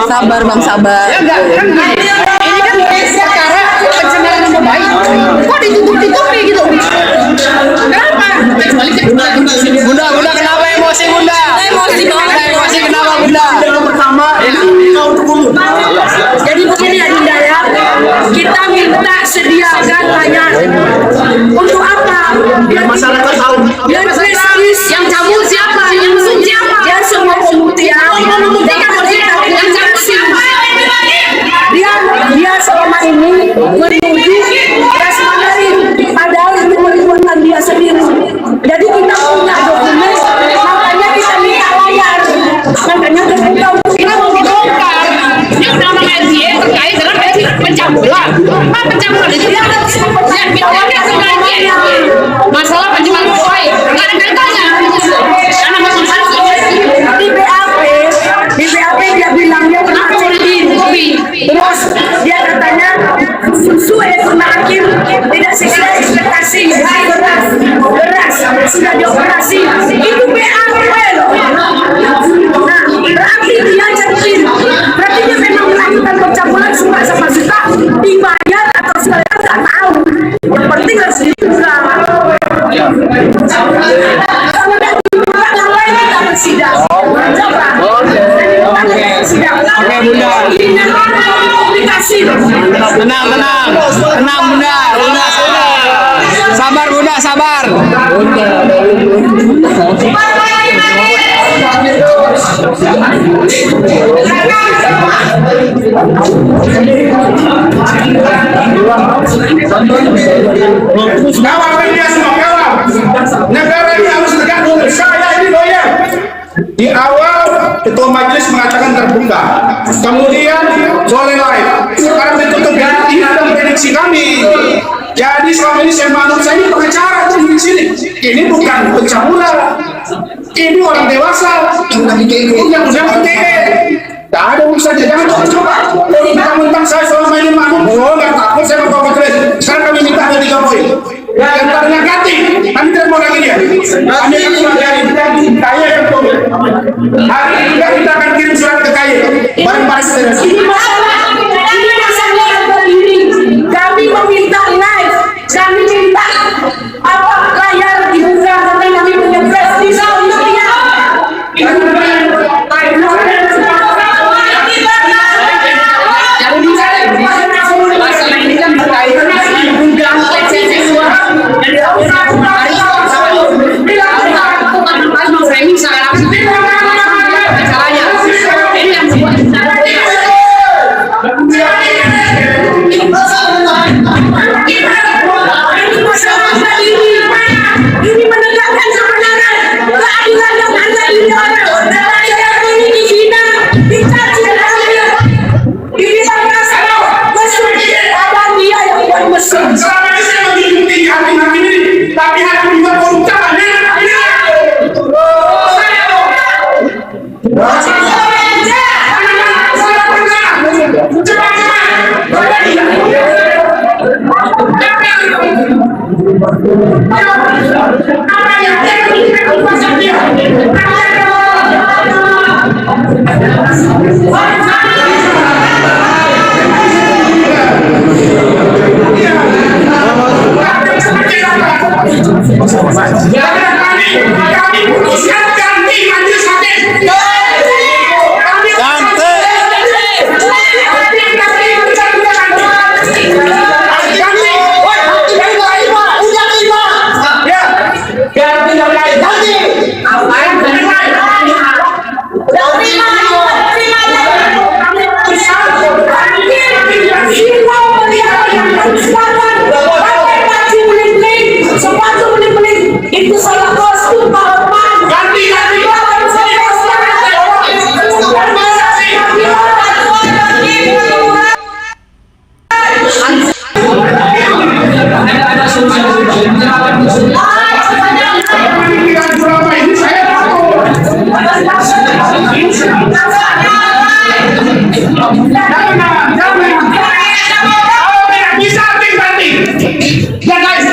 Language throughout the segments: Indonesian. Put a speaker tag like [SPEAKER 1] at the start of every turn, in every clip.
[SPEAKER 1] Sabar bang, sabar.
[SPEAKER 2] Ya enggak, kan ini kan perkara pencemaran nama baik. Kok ditutup nih gitu? Kenapa? Kecuali
[SPEAKER 3] Bunda, kenapa emosi Bunda?
[SPEAKER 1] Emosi banget.
[SPEAKER 3] Emosi kenapa Bunda?
[SPEAKER 4] Pertama,
[SPEAKER 2] jadi begini ya Dinda ya, kita minta sediakan layar. Untuk apa? Biar
[SPEAKER 4] masyarakat tahu.
[SPEAKER 2] biar prestis. Yang cabut siapa? Yang mesum siapa? Dia semua pembuktian. Yang cabut siapa? Dia selama ini menuju gas Mandarin, padahal itu melibatkan dia sendiri. Jadi kita punya dokumen, makanya kita minta layar. Makanya kita untuk kita mau bongkar. Ini undang-undang LGE terkait dengan pencabulan. Apa pencabulan itu? Masalah pencemaran nama baik. Nggak ada kaitannya. Karena di BAP dia bilang dia pernah kopi. Terus dia katanya sesuai dengan hakim tidak sesuai ekspektasi. Beras sudah dioperasi. Itu BAP loh. Nah, berarti dia janji. Berarti dia memang melakukan pencabulan surat sama juta dibayar atau segala nggak tahu. Yang penting harus dibuka. Kalau dia dibuka, yang lain kita bersidang. Coba.
[SPEAKER 3] Oke Bunda. Tenang Bunda. Sabar Bunda, sabar.
[SPEAKER 4] Kawan media semua kawan. Negara ini harus tegak lurus. Saya ini lawyer. Di awal ketua majelis mengatakan terbuka, kemudian boleh live. Sekarang ditutup ganti ada prediksi kami. Jadi selama ini saya maklum saya ini pengacara di sini. Ini bukan pencabulan. Ini orang dewasa. Undang-undang ITE. Tak ada urusannya. Jangan coba-coba. Mentang-mentang saya selama ini maklum. Oh, nggak takut saya mau majelis. Sekarang kami minta ada 3 poin. Yang tadinya ganti, kami tidak mau lagi dia. Kami akan dari kaya yang tahu. Hari ini kita akan kirim surat ke kaya. Barang-barang sederhana.
[SPEAKER 2] Ini masalah berdiri. Kami meminta live. Kami minta apa layar dibuka karena kami punya prestis untuk dia. Masalah ini kan berkaitan dengan undang framing secara masalahnya ini yang membuat ini menegakkan kebenaran, keadilan yang ada di orang. Saya ini dihina, dicaci ini masalah mesum. Ada dia yang buat mesum.
[SPEAKER 4] Selama ini saya mengikuti hakim-hakim ini, tapi hakim juga koruptornya. Kami putuskan ganti majelis hakim. Itu salah kostum Pak Hotman. Ganti. Pemikiran drama ini saya tahu. Jangan. Kalau tidak bisa hati-hati. Ya guys,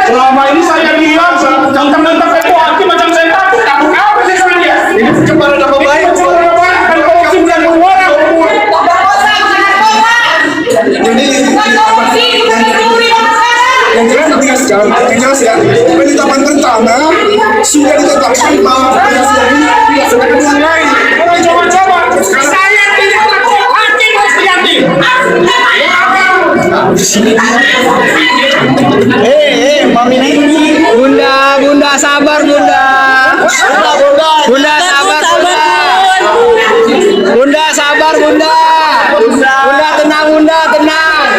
[SPEAKER 4] selama ini saya bilang mentang-mentang ketua hati macam saya takut apa sih sama dia? Ini pencemaran nama baik. Dan korupsi bukan orang.
[SPEAKER 5] Yang jelas ya, penetapan pertama sudah ditetapkan bahwa sedangkan yang lain
[SPEAKER 4] Coba-coba, saya tidak takut, hakim harus yakin.
[SPEAKER 3] Mami ini. Bunda sabar bunda. Bunda sabar bunda. Bunda sabar bunda. Bunda tenang bunda tenang.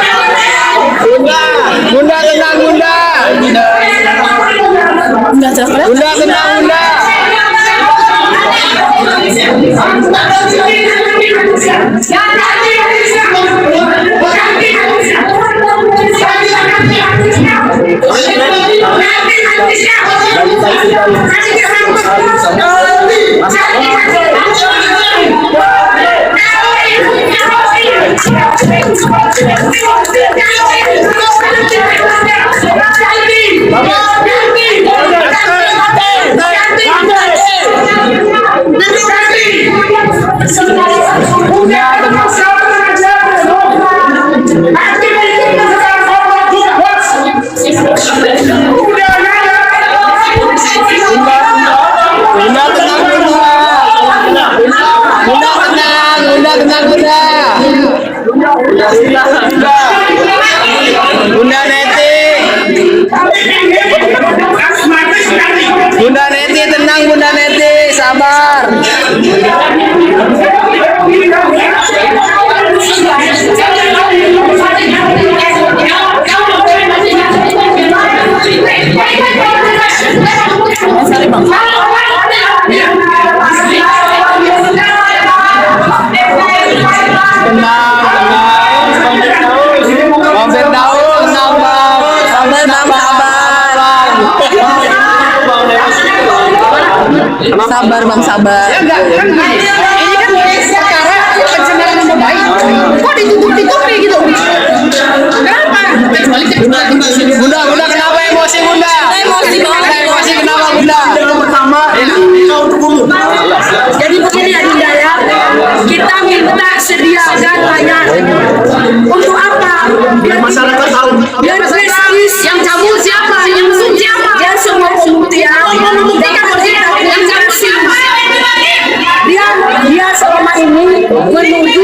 [SPEAKER 3] Bunda tenang bunda. Bunda tenang bunda. Bunda Neti. Bunda Neti tenang Bunda Neti, sabar.
[SPEAKER 1] Sabar bang, sabar.
[SPEAKER 2] Ini kan perkara pencemaran nama baik. Kok ditutup-tutupi gitu? Kenapa?
[SPEAKER 3] Bunda kenapa emosi bunda?
[SPEAKER 1] Emosi banget.
[SPEAKER 3] Emosi kenapa bunda?
[SPEAKER 5] pertama
[SPEAKER 2] Jadi begini Adinda ya, kita minta sediakan layanan. Untuk apa? Biar
[SPEAKER 5] masyarakat tahu.
[SPEAKER 2] Biar prestis. Yang cabut siapa? Yang mesum siapa? Dia semua pembuktian. Membuktikan kita yang saksi. Dia selama ini menuju